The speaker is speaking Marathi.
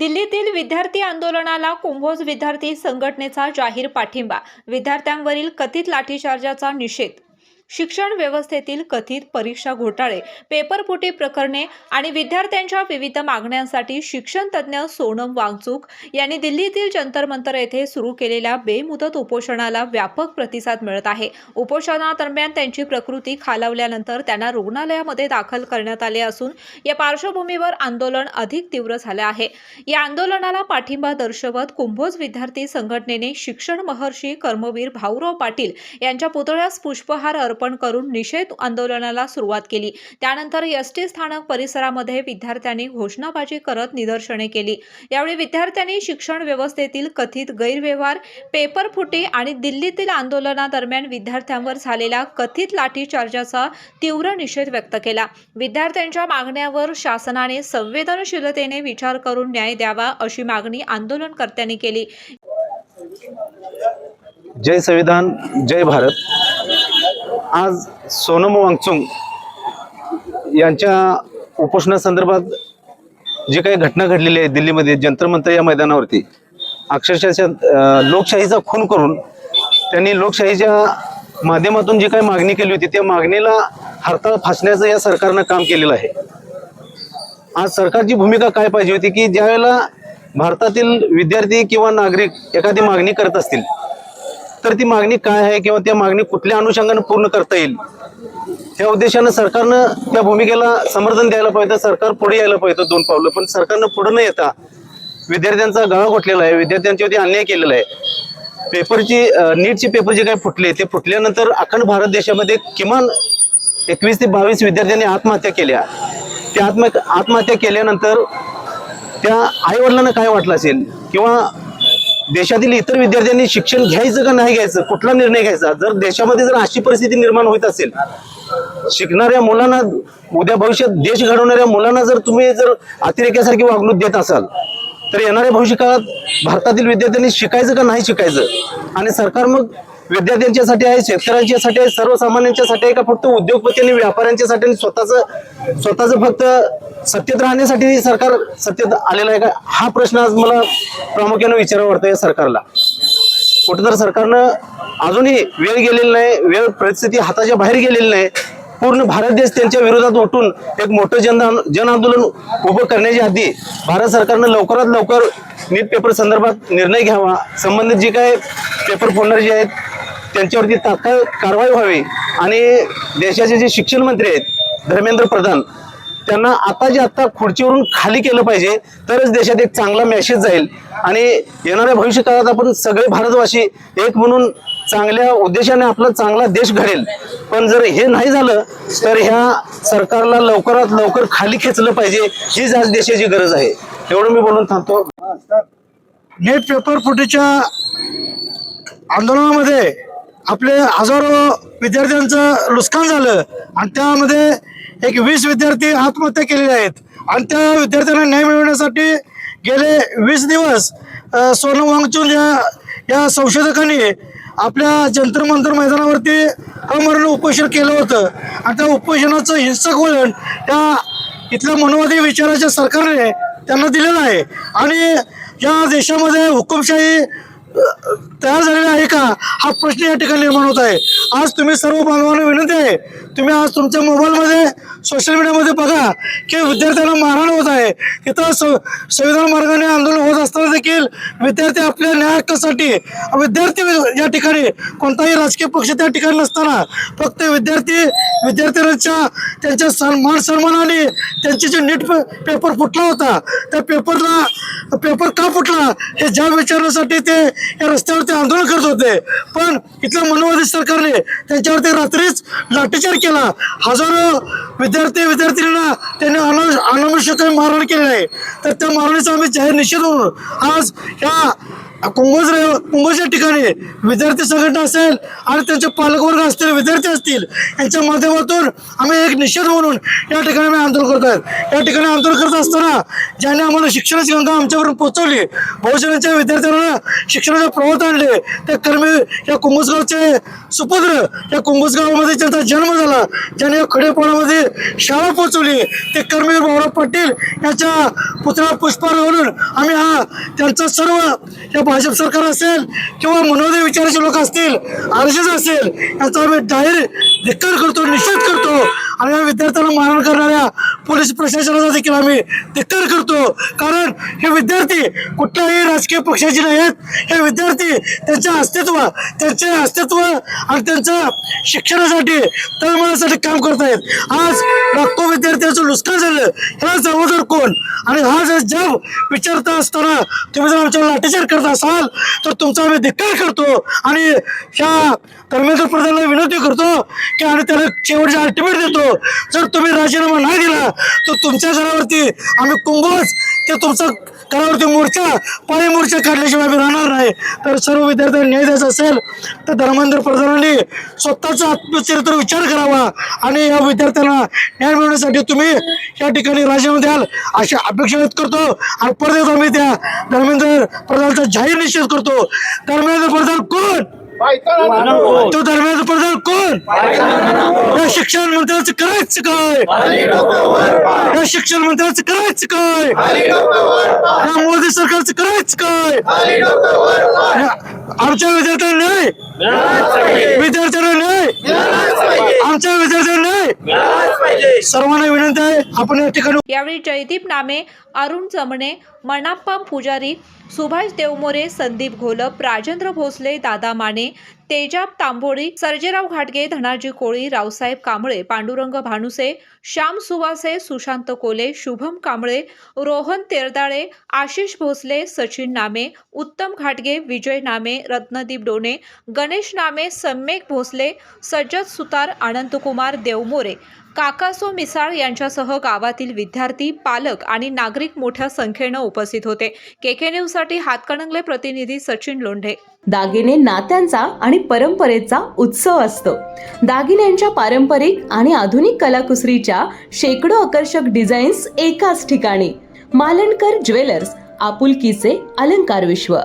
दिल्लीतील विद्यार्थी आंदोलनाला कुंभोज विद्यार्थी संघटनेचा जाहीर पाठिंबा. विद्यार्थ्यांवरील कथित लाठीचार्जाचा निषेध. शिक्षण व्यवस्थेतील कथित परीक्षा घोटाळे, पेपरफुटी प्रकरणे आणि विद्यार्थ्यांच्या विविध मागण्यांसाठी शिक्षण तज्ज्ञ सोनम वांगचुक यांनी दिल्लीतील जंतर मंतर येथे सुरू केलेल्या बेमुदत उपोषणाला व्यापक प्रतिसाद मिळत आहे. उपोषणादरम्यान त्यांची प्रकृती खालावल्यानंतर त्यांना रुग्णालयामध्ये दाखल करण्यात आले असून या पार्श्वभूमीवर आंदोलन अधिक तीव्र झाले आहे. या आंदोलनाला पाठिंबा दर्शवत कुंभोज विद्यार्थी संघटनेने शिक्षण महर्षी कर्मवीर भाऊराव पाटील यांच्या पुतळ्यास पुष्पहार अर्पण करून निषेध आंदोलनाला सुरुवात केली. त्यानंतर एसटी स्थानक परिसरामध्ये विद्यार्थ्यांनी घोषणाबाजी करत निदर्शने केली. यावेळी विद्यार्थ्यांनी शिक्षण व्यवस्थेतील कथित गैरव्यवहार, पेपरफुटी आणि दिल्लीतील आंदोलनादरम्यान विद्यार्थ्यांवर झालेल्या कथित लाठीचार्जाचा तीव्र निषेध व्यक्त केला. विद्यार्थ्यांच्या मागण्यावर शासनाने संवेदनशीलतेने विचार करून न्याय द्यावा अशी मागणी आंदोलनकर्त्यांनी केली. जय संविधान, जय भारत. आज सोनम वांगचुक यांच्या उपोषणासंदर्भात जे काही घटना घडलेली आहे दिल्लीमध्ये जंतर मंतर या मैदानावरती, अक्षरशः लोकशाहीचा खून करून त्यांनी लोकशाहीच्या माध्यमातून जी काही मागणी केली होती त्या मागणीला हरताळ फासण्याचं या सरकारनं काम केलेलं आहे. आज सरकारची भूमिका काय पाहिजे होती की ज्यावेळेला भारतातील विद्यार्थी किंवा नागरिक एखादी मागणी करत असतील तर ती मागणी काय आहे किंवा त्या मागणी कुठल्या अनुषंगाने पूर्ण करता येईल त्या उद्देशानं सरकारनं त्या भूमिकेला समर्थन द्यायला पाहिजे. सरकार पुढे यायला पाहिजे 2 पावलं, पण सरकारनं पुढे न येता विद्यार्थ्यांचा गळा घोटलेला आहे, विद्यार्थ्यांच्यावरती अन्याय केलेला आहे. नीटचे पेपर जे काही फुटले ते फुटल्यानंतर अखंड भारत देशामध्ये किमान 21 ते 22 विद्यार्थ्यांनी आत्महत्या केल्या. त्या आत्महत्या केल्यानंतर त्या आईवडिलांना काय वाटलं असेल किंवा देशातील इतर विद्यार्थ्यांनी शिक्षण घ्यायचं का नाही घ्यायचं, कुठला निर्णय घ्यायचा. जर देशामध्ये जर अशी परिस्थिती निर्माण होत असेल, शिकणाऱ्या मुलांना, उद्या भविष्यात देश घडवणाऱ्या मुलांना जर तुम्ही जर अतिरेक्यासारखी वागणूक देत असाल तर येणाऱ्या भविष्यकाळात भारतातील विद्यार्थ्यांनी शिकायचं का नाही शिकायचं. आणि सरकार मग विद्यार्थ्यांच्यासाठी आहे, शेतकऱ्यांच्यासाठी आहे, सर्वसामान्यांच्यासाठी आहे का फक्त उद्योगपती आणि व्यापाऱ्यांच्यासाठी आणि स्वतःच फक्त सत्तेत राहण्यासाठी सरकार सत्तेत आलेलं आहे का, हा प्रश्न आज मला प्रामुख्याने विचारावा वाटतं या सरकारला. कुठं तर सरकारनं अजूनही वेळ गेलेली नाही, वेळ परिस्थिती हाताच्या बाहेर गेलेली नाही. पूर्ण भारत देश त्यांच्या विरोधात उठून एक मोठं जन आंदोलन उभं करण्याच्या आधी भारत सरकारनं लवकरात लवकर नीट पेपर संदर्भात निर्णय घ्यावा. संबंधित जे काय पेपर फोडणारे जे आहेत त्यांच्यावरती तात्काळ कारवाई व्हावी आणि देशाचे जे शिक्षण मंत्री आहेत धर्मेंद्र प्रधान त्यांना आता खुर्चीवरून खाली केलं पाहिजे, तरच देशात एक चांगला मेसेज जाईल आणि येणाऱ्या भविष्यकाळात आपण सगळे भारतवासी एक म्हणून चांगल्या उद्देशाने आपला चांगला देश घडेल. पण जर हे नाही झालं तर ह्या सरकारला लवकरात लवकर खाली खेचलं पाहिजे, हीच आज देशाची गरज आहे. एवढं मी बोलून थांबतो. नीट पेपर फुटीच्या आंदोलनामध्ये आपले हजारो विद्यार्थ्यांचं नुकसान झालं आणि त्यामध्ये एक 20 विद्यार्थी आत्महत्या केलेले आहेत. आणि त्या विद्यार्थ्यांना न्याय मिळवण्यासाठी गेले 20 दिवस सोनम वांगचुक या संशोधकांनी आपल्या जंतर मंतर मैदानावरती अमरण उपोषण केलं होतं. आणि त्या उपोषणाचं हिंसक वळण त्या इथल्या मनोवादी विचाराच्या सरकारने त्यांना दिलेलं आहे. आणि या देशामध्ये हुकुमशाही तयार झालेला आहे का हा प्रश्न या ठिकाणी निर्माण होत आहे. आज तुम्ही सर्व बांधवांना विनंती आहे, तुम्ही आज तुमच्या मोबाईलमध्ये सोशल मीडियामध्ये बघा की विद्यार्थ्यांना मारहाण होत आहे. इथं संविधान मार्गाने आंदोलन होत असताना देखील विद्यार्थी आपल्या न्याय हक्कासाठी, विद्यार्थी या ठिकाणी कोणताही राजकीय पक्ष त्या ठिकाणी नसताना फक्त विद्यार्थ्यांच्या त्यांच्या मान सन्मानाने त्यांची जे नीट पेपर फुटला होता त्या पेपर का फुटला हे ज्या विचारण्यासाठी ते या रस्त्यावरती आंदोलन करत होते. पण इथल्या मनोवादी सरकारने त्यांच्यावरती रात्रीच लाठीचार्ज केला. हजारो विद्यार्थ्यांना त्यांनी अनावश्यक मारहाण केली आहे. तर त्या मारहाणीचा आम्ही जाहीर निषेध म्हणून आज ह्या कुंभोजच्या ठिकाणी विद्यार्थी संघटना असेल आणि त्यांचे पालकवर्ग असतील, विद्यार्थी असतील, यांच्या माध्यमातून आम्ही एक निषेध म्हणून या ठिकाणी आम्ही आंदोलन करत आहेत. या ठिकाणी आंदोलन करत असताना ज्याने आम्हाला शिक्षणाची गंगा आमच्यावरून पोहोचवली, बहुजनांच्या विद्यार्थ्यांना शिक्षणाचे प्रवाह आणले, ते कर्मी या कुंभोजगावचे सुपुत्र, या कुंभोजगावामध्ये ज्यांचा जन्म झाला, ज्याने या खडेपाड्यामध्ये शाळा पोहोचवली, ते कर्मवीर भाऊराव पाटील यांच्या पुतळा पुष्पहार घालून आम्ही त्यांचा सर्व या भाजप सरकार असेल किंवा मनोदय विचाराचे लोक असतील, आरजेस असेल, यांचा आम्ही जाहीर धिक्कार करतो, निषेध करतो आणि या विद्यार्थ्यांना मारहाण करणाऱ्या पोलीस प्रशासनाचा देखील आम्ही धिक्कार करतो. कारण हे विद्यार्थी कुठल्याही राजकीय पक्षाचे नाहीत. हे विद्यार्थी त्यांचे अस्तित्व आणि त्यांच्या शिक्षणासाठी, तळमळासाठी काम करत आहेत. आज लाखो विद्यार्थ्यांचं नुकसान झालं, ह्याला जबाबदार कोण? आणि हा जर जब विचारता असताना तुम्ही जर आमच्यावर लाठीचार्ज करत असाल तर तुमचा आम्ही धिक्कार करतो आणि ह्या धर्मेंद्र प्रधानला विनंती करतो की आणि त्याला शेवटचा अल्टिमेट देतो, जर तुम्ही राजीनामा नाही दिला तर तुमच्या घरावरती आम्ही कुंभोज ते तुमचा घरावरती पाळी मोर्चा काढल्याशिवाय आम्ही राहणार नाही. तर सर्व विद्यार्थ्यांना न्याय द्यायचा असेल तर धर्मेंद्र प्रधानांनी स्वतःचा आत्मचरित्र विचार करावा आणि या विद्यार्थ्यांना न्याय मिळवण्यासाठी तुम्ही या ठिकाणी राजीनामा द्याल अशी अपेक्षा व्यक्त करतो. आणि परत आम्ही त्या धर्मेंद्र प्रधानचा जाहीर निषेध करतो. धर्मेंद्र प्रधान कोण? तो धर्मेंद्र प्रधान कोण? या शिक्षण मंत्र्याचं करायचं काय? या शिक्षण मंत्र्याचं करायचं काय? या मोदी सरकारचं करायचं काय? आमच्या विद्यार्थ्यांना नाही, विद्यार्थ्यांना नाही, आमच्या विद्यार्थ्यांना नाही. सर्वांना विनंती आहे आपण या ठिकाणी. यावेळी जयदीप नामे, अरुण जमणे, मनाप्पा पुजारी, सुभाष देवमोरे, संदीप घोलप, राजेंद्र भोसले, दादा माने, तेजाब तांबोळी, सर्जेराव घाटगे, धनाजी कोळी, रावसाहेब कांबळे, पांडुरंग भानुसे, श्याम सुवासे, सुशांत कोले, शुभम कांबळे, रोहन तेरदाळे, आशिष भोसले, सचिन नामे, उत्तम घाटगे, विजय नामे, रत्नदीप डोणे, गणेश नामे, सम्यक भोसले, सज्जद सुतार, अनंतकुमार देवमोरे, काकासो मिसाळ यांच्यासह गावातील विद्यार्थी, पालक आणि नागरिक मोठ्या संख्येनं उपस्थित होते. केके न्यूजसाठी हातकणंगले प्रतिनिधी सचिन लोंढे. दागिने नात्यांचा आणि परंपरेचा उत्सव असतो. दागिन्यांच्या पारंपरिक आणि आधुनिक कलाकुसरीच्या शेकडो आकर्षक डिझाईन्स एकाच ठिकाणी. मालणकर ज्वेलर्स, आपुलकीचे अलंकार विश्व.